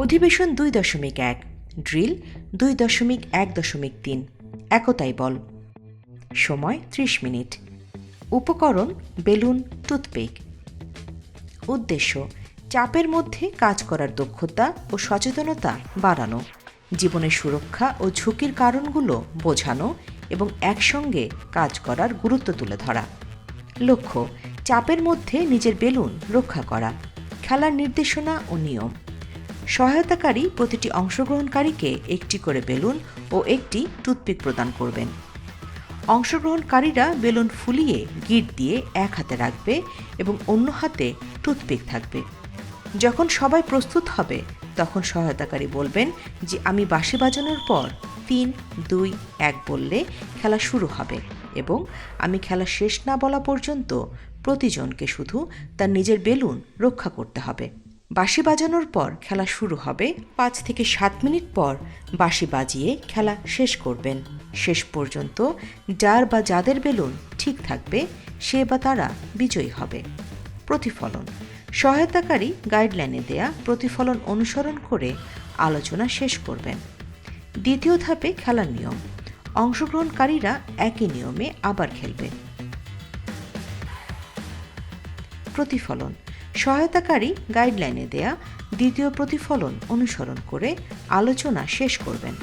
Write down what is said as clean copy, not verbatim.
অধিবেশন 2.1 ড্রিল 2.1.3 একতাই বল। সময় 30 মিনিট। উপকরণ বেলুন, টুথপিক। উদ্দেশ্য চাপের মধ্যে কাজ করার দক্ষতা ও সচেতনতা বাড়ানো, জীবনের সুরক্ষা ও ঝুঁকির কারণগুলো বোঝানো এবং একসঙ্গে কাজ করার গুরুত্ব তুলে ধরা। লক্ষ্য চাপের মধ্যে নিজের বেলুন রক্ষা করা। খেলার নির্দেশনা ও নিয়ম। সহায়তাকারী প্রতিটি অংশগ্রহণকারীকে একটি করে বেলুন ও একটি টুথপিক প্রদান করবেন। অংশগ্রহণকারীরা বেলুন ফুলিয়ে গিট দিয়ে এক হাতে রাখবে এবং অন্য হাতে টুথপিক থাকবে। যখন সবাই প্রস্তুত হবে তখন সহায়তাকারী বলবেন যে আমি বাঁশি বাজানোর পর 3, 2, 1 বললে খেলা শুরু হবে এবং আমি খেলা শেষ না বলা পর্যন্ত প্রতিজনকে শুধু তার নিজের বেলুন রক্ষা করতে হবে। বাঁশি বাজানোর পর খেলা শুরু হবে। 5 থেকে 7 মিনিট পর বাঁশি বাজিয়ে খেলা শেষ করবেন। শেষ পর্যন্ত যার বা যাদের বেলুন ঠিক থাকবে সে বা তারা বিজয়ী হবে। প্রতিফলন সহায়তাকারী গাইডলাইনে দেয়া প্রতিফলন অনুসরণ করে আলোচনা শেষ করবেন। দ্বিতীয় ধাপে খেলার নিয়ম। অংশগ্রহণকারীরা একই নিয়মে আবার খেলবে। প্রতিফলন সহায়তাকারী গাইডলাইনে দেয়া দ্বিতীয় প্রতিফলন অনুসরণ করে আলোচনা শেষ করবেন।